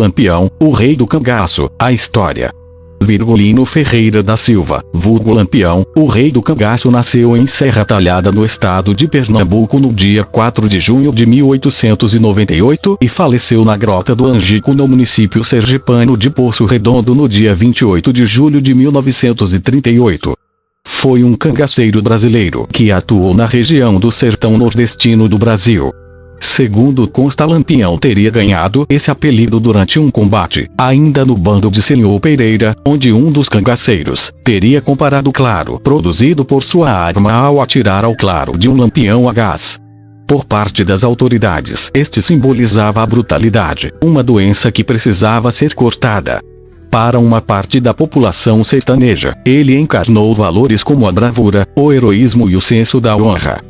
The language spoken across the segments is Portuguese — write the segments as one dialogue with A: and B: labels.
A: Lampião, o rei do cangaço, a história. Virgulino Ferreira da Silva, vulgo Lampião, o rei do cangaço, nasceu em Serra Talhada, no estado de Pernambuco, no dia 4 de junho de 1898 e faleceu na Grota do Angico, no município sergipano de Poço Redondo, no dia 28 de julho de 1938. Foi um cangaceiro brasileiro que atuou na região do sertão nordestino do Brasil. Segundo consta, Lampião teria ganhado esse apelido durante um combate, ainda no bando de Senhor Pereira, onde um dos cangaceiros teria comparado o claro produzido por sua arma ao atirar ao claro de um lampião a gás. Por parte das autoridades, este simbolizava a brutalidade, uma doença que precisava ser cortada. Para uma parte da população sertaneja, ele encarnou valores como a bravura, o heroísmo e o senso da honra.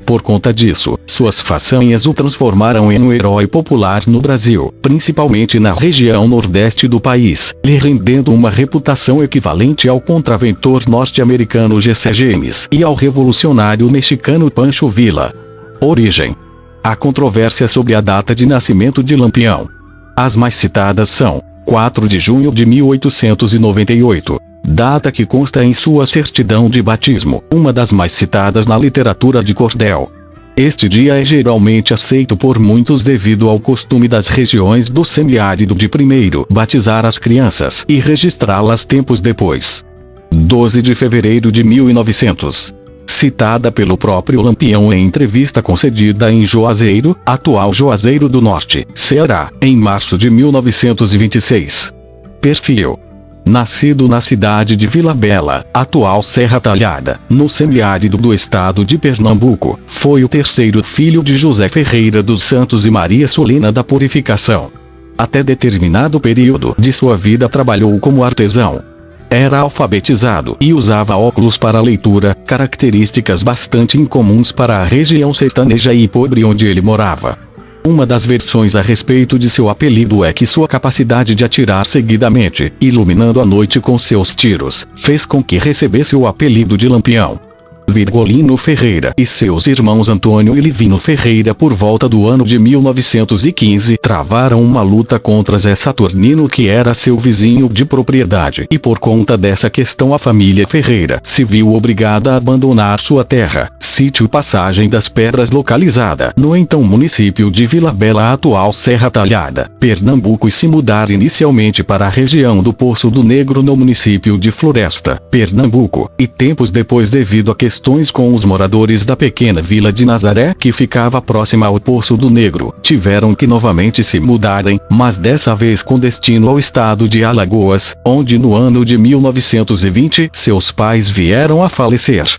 A: Por conta disso, suas façanhas o transformaram em um herói popular no Brasil, principalmente na região nordeste do país, lhe rendendo uma reputação equivalente ao contraventor norte-americano Jesse James e ao revolucionário mexicano Pancho Villa. Origem. Há controvérsia sobre a data de nascimento de Lampião. As mais citadas são 4 de junho de 1898. Data que consta em sua certidão de batismo, uma das mais citadas na literatura de cordel. Este dia é geralmente aceito por muitos devido ao costume das regiões do semiárido de primeiro batizar as crianças e registrá-las tempos depois. 12 de fevereiro de 1900. Citada pelo próprio Lampião em entrevista concedida em Juazeiro, atual Juazeiro do Norte, Ceará, em março de 1926. Perfil. Nascido na cidade de Vila Bela, atual Serra Talhada, no semiárido do estado de Pernambuco, foi o terceiro filho de José Ferreira dos Santos e Maria Solina da Purificação. Até determinado período de sua vida trabalhou como artesão. Era alfabetizado e usava óculos para leitura, características bastante incomuns para a região sertaneja e pobre onde ele morava. Uma das versões a respeito de seu apelido é que sua capacidade de atirar seguidamente, iluminando a noite com seus tiros, fez com que recebesse o apelido de Lampião. Virgulino Ferreira e seus irmãos Antônio e Livino Ferreira, por volta do ano de 1915, travaram uma luta contra Zé Saturnino, que era seu vizinho de propriedade, e por conta dessa questão a família Ferreira se viu obrigada a abandonar sua terra, sítio Passagem das Pedras, localizada no então município de Vila Bela, atual Serra Talhada, Pernambuco, e se mudar inicialmente para a região do Poço do Negro, no município de Floresta, Pernambuco, e tempos depois, devido a questões com os moradores da pequena vila de Nazaré, que ficava próxima ao Poço do Negro, tiveram que novamente se mudarem, mas dessa vez com destino ao estado de Alagoas, onde no ano de 1920 seus pais vieram a falecer.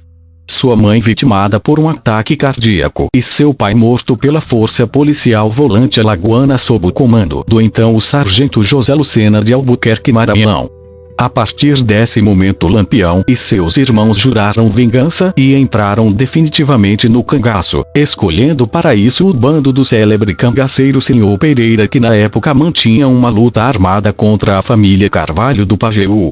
A: Sua mãe vitimada por um ataque cardíaco e seu pai morto pela Força Policial Volante Alagoana sob o comando do então o sargento José Lucena de Albuquerque, Maranhão. A partir desse momento, Lampião e seus irmãos juraram vingança e entraram definitivamente no cangaço, escolhendo para isso o bando do célebre cangaceiro Senhor Pereira, que na época mantinha uma luta armada contra a família Carvalho do Pajeú.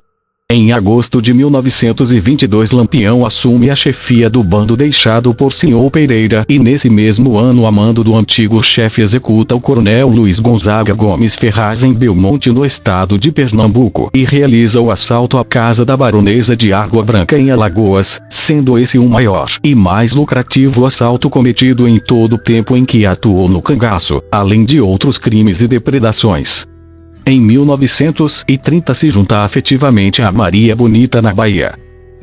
A: Em agosto de 1922, Lampião assume a chefia do bando deixado por Senhor Pereira, e nesse mesmo ano, a mando do antigo chefe, executa o coronel Luiz Gonzaga Gomes Ferraz em Belmonte, no estado de Pernambuco, e realiza o assalto à casa da baronesa de Água Branca em Alagoas, sendo esse o maior e mais lucrativo assalto cometido em todo o tempo em que atuou no cangaço, além de outros crimes e depredações. Em 1930 se junta afetivamente a Maria Bonita, na Bahia.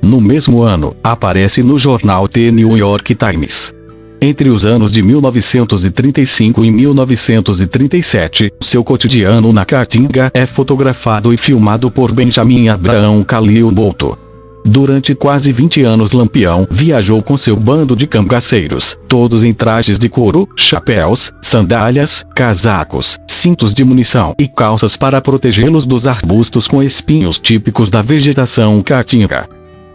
A: No mesmo ano, aparece no jornal The New York Times. Entre os anos de 1935 e 1937, seu cotidiano na Caatinga é fotografado e filmado por Benjamin Abraão Calil Boto. Durante quase 20 anos, Lampião viajou com seu bando de cangaceiros, todos em trajes de couro, chapéus, sandálias, casacos, cintos de munição e calças para protegê-los dos arbustos com espinhos típicos da vegetação caatinga.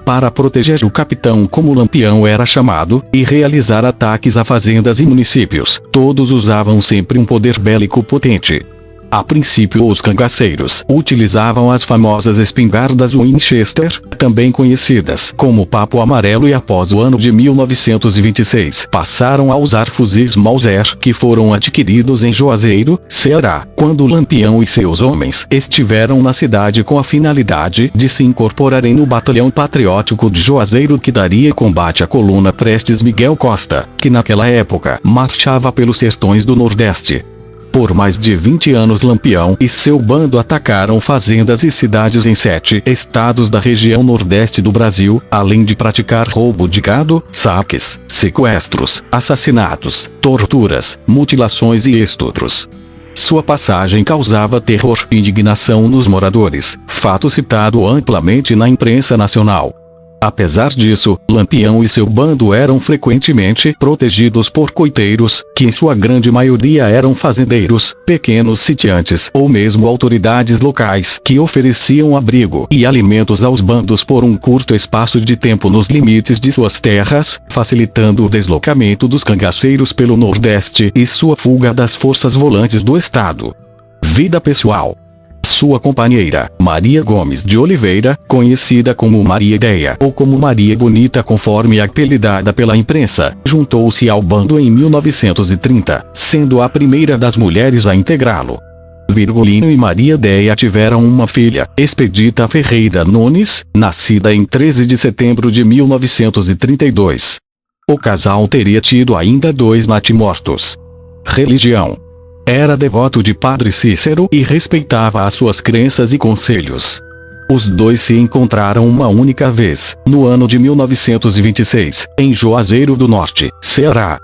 A: Para proteger o capitão, como Lampião era chamado, e realizar ataques a fazendas e municípios, todos usavam sempre um poder bélico potente. A princípio os cangaceiros utilizavam as famosas espingardas Winchester, também conhecidas como Papo Amarelo, e após o ano de 1926 passaram a usar fuzis Mauser, que foram adquiridos em Juazeiro, Ceará, quando Lampião e seus homens estiveram na cidade com a finalidade de se incorporarem no Batalhão Patriótico de Juazeiro, que daria combate à coluna Prestes Miguel Costa, que naquela época marchava pelos sertões do Nordeste. Por mais de 20 anos Lampião e seu bando atacaram fazendas e cidades em 7 estados da região nordeste do Brasil, além de praticar roubo de gado, saques, sequestros, assassinatos, torturas, mutilações e estupros. Sua passagem causava terror e indignação nos moradores, fato citado amplamente na imprensa nacional. Apesar disso, Lampião e seu bando eram frequentemente protegidos por coiteiros, que em sua grande maioria eram fazendeiros, pequenos sitiantes ou mesmo autoridades locais que ofereciam abrigo e alimentos aos bandos por um curto espaço de tempo nos limites de suas terras, facilitando o deslocamento dos cangaceiros pelo Nordeste e sua fuga das forças volantes do estado. Vida pessoal. Sua companheira, Maria Gomes de Oliveira, conhecida como Maria Ideia ou como Maria Bonita conforme apelidada pela imprensa, juntou-se ao bando em 1930, sendo a primeira das mulheres a integrá-lo. Virgulino e Maria Ideia tiveram uma filha, Expedita Ferreira Nunes, nascida em 13 de setembro de 1932. O casal teria tido ainda 2 natimortos. Religião. Era devoto de Padre Cícero e respeitava as suas crenças e conselhos. Os dois se encontraram uma única vez, no ano de 1926, em Juazeiro do Norte, Ceará.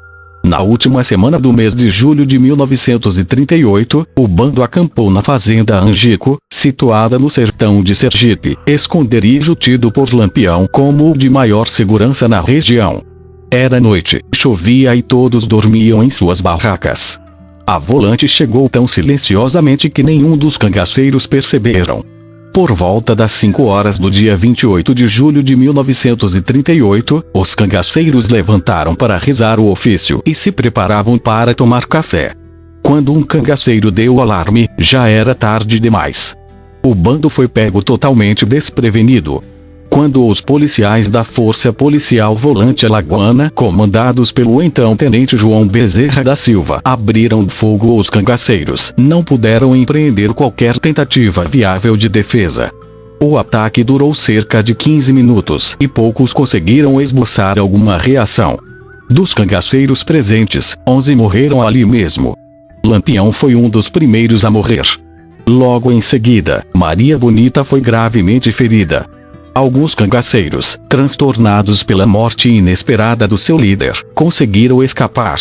A: Na última semana do mês de julho de 1938, o bando acampou na fazenda Angico, situada no sertão de Sergipe, esconderijo tido por Lampião como o de maior segurança na região. Era noite, chovia e todos dormiam em suas barracas. A volante chegou tão silenciosamente que nenhum dos cangaceiros perceberam. Por volta das 5 horas do dia 28 de julho de 1938, os cangaceiros levantaram para rezar o ofício e se preparavam para tomar café. Quando um cangaceiro deu o alarme, já era tarde demais. O bando foi pego totalmente desprevenido. Quando os policiais da Força Policial Volante Alagoana, comandados pelo então Tenente João Bezerra da Silva, abriram fogo os cangaceiros, não puderam empreender qualquer tentativa viável de defesa. O ataque durou cerca de 15 minutos e poucos conseguiram esboçar alguma reação. Dos cangaceiros presentes, 11 morreram ali mesmo. Lampião foi um dos primeiros a morrer. Logo em seguida, Maria Bonita foi gravemente ferida. Alguns cangaceiros, transtornados pela morte inesperada do seu líder, conseguiram escapar.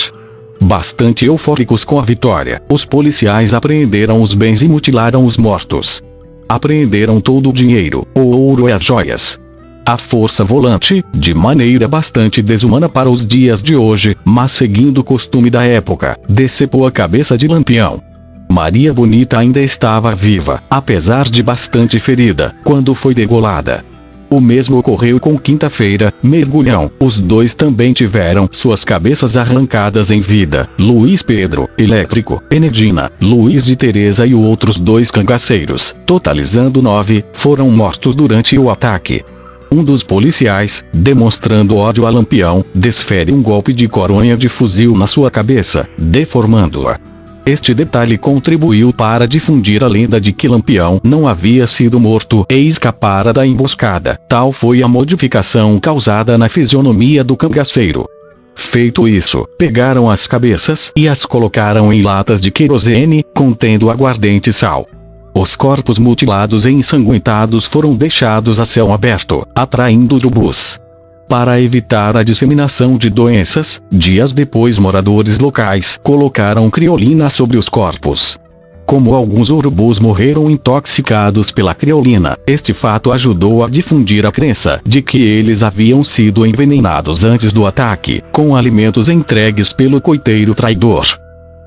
A: Bastante eufóricos com a vitória, os policiais apreenderam os bens e mutilaram os mortos. Apreenderam todo o dinheiro, o ouro e as joias. A força volante, de maneira bastante desumana para os dias de hoje, mas seguindo o costume da época, decepou a cabeça de Lampião. Maria Bonita ainda estava viva, apesar de bastante ferida, quando foi degolada. O mesmo ocorreu com Quinta-feira, Mergulhão. Os dois também tiveram suas cabeças arrancadas em vida. Luiz Pedro, Elétrico, Enedina, Luiz de Teresa e outros 2 cangaceiros, totalizando 9, foram mortos durante o ataque. Um dos policiais, demonstrando ódio a Lampião, desfere um golpe de coronha de fuzil na sua cabeça, deformando-a. Este detalhe contribuiu para difundir a lenda de que Lampião não havia sido morto e escapara da emboscada. Tal foi a modificação causada na fisionomia do cangaceiro. Feito isso, pegaram as cabeças e as colocaram em latas de querosene, contendo aguardente e sal. Os corpos mutilados e ensanguentados foram deixados a céu aberto, atraindo urubus. Para evitar a disseminação de doenças, dias depois moradores locais colocaram criolina sobre os corpos. Como alguns urubus morreram intoxicados pela criolina, este fato ajudou a difundir a crença de que eles haviam sido envenenados antes do ataque, com alimentos entregues pelo coiteiro traidor.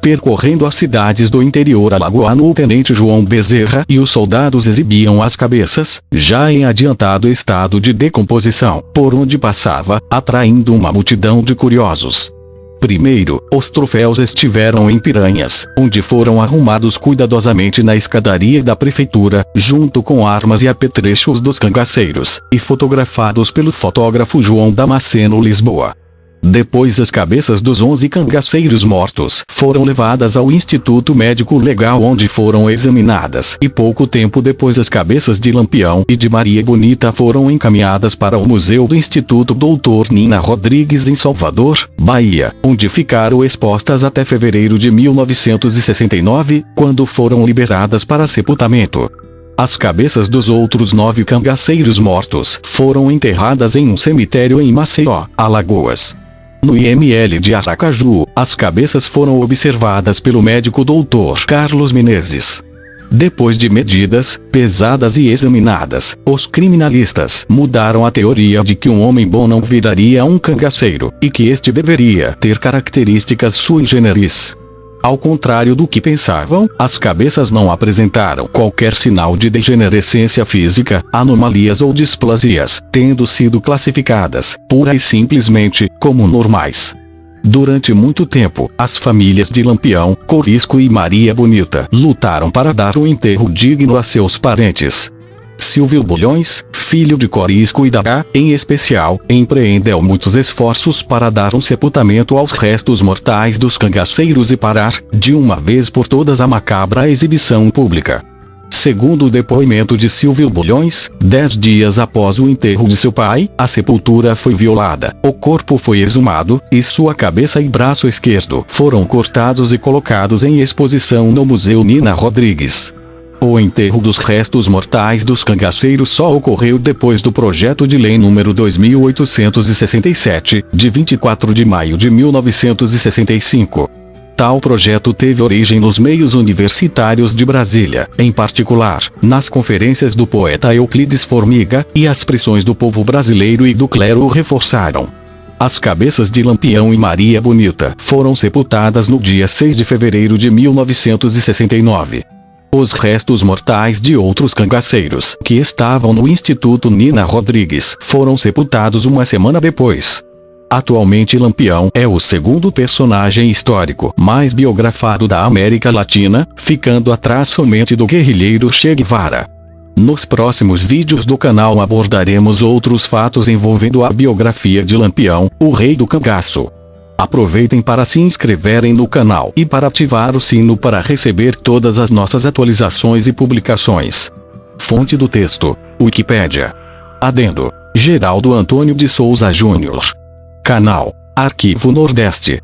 A: Percorrendo as cidades do interior alagoano, o tenente João Bezerra e os soldados exibiam as cabeças, já em adiantado estado de decomposição, por onde passava, atraindo uma multidão de curiosos. Primeiro, os troféus estiveram em Piranhas, onde foram arrumados cuidadosamente na escadaria da prefeitura, junto com armas e apetrechos dos cangaceiros, e fotografados pelo fotógrafo João Damasceno Lisboa. Depois as cabeças dos 11 cangaceiros mortos foram levadas ao Instituto Médico Legal, onde foram examinadas, e pouco tempo depois as cabeças de Lampião e de Maria Bonita foram encaminhadas para o Museu do Instituto Dr. Nina Rodrigues em Salvador, Bahia, onde ficaram expostas até fevereiro de 1969, quando foram liberadas para sepultamento. As cabeças dos outros 9 cangaceiros mortos foram enterradas em um cemitério em Maceió, Alagoas. No IML de Aracaju, as cabeças foram observadas pelo médico Dr. Carlos Menezes. Depois de medidas, pesadas e examinadas, os criminalistas mudaram a teoria de que um homem bom não viraria um cangaceiro, e que este deveria ter características sui generis. Ao contrário do que pensavam, as cabeças não apresentaram qualquer sinal de degenerescência física, anomalias ou displasias, tendo sido classificadas, pura e simplesmente, como normais. Durante muito tempo, as famílias de Lampião, Corisco e Maria Bonita lutaram para dar um enterro digno a seus parentes. Silvio Bulhões, filho de Corisco e Dagá, em especial, empreendeu muitos esforços para dar um sepultamento aos restos mortais dos cangaceiros e parar, de uma vez por todas, a macabra exibição pública. Segundo o depoimento de Silvio Bulhões, 10 dias após o enterro de seu pai, a sepultura foi violada, o corpo foi exumado, e sua cabeça e braço esquerdo foram cortados e colocados em exposição no Museu Nina Rodrigues. O enterro dos restos mortais dos cangaceiros só ocorreu depois do projeto de lei número 2867, de 24 de maio de 1965. Tal projeto teve origem nos meios universitários de Brasília, em particular, nas conferências do poeta Euclides Formiga, e as pressões do povo brasileiro e do clero o reforçaram. As cabeças de Lampião e Maria Bonita foram sepultadas no dia 6 de fevereiro de 1969. Os restos mortais de outros cangaceiros, que estavam no Instituto Nina Rodrigues, foram sepultados uma semana depois. Atualmente Lampião é o segundo personagem histórico mais biografado da América Latina, ficando atrás somente do guerrilheiro Che Guevara. Nos próximos vídeos do canal abordaremos outros fatos envolvendo a biografia de Lampião, o rei do cangaço. Aproveitem para se inscreverem no canal e para ativar o sino para receber todas as nossas atualizações e publicações. Fonte do texto: Wikipédia. Adendo: Geraldo Antônio de Souza Júnior. Canal: Arquivo Nordeste.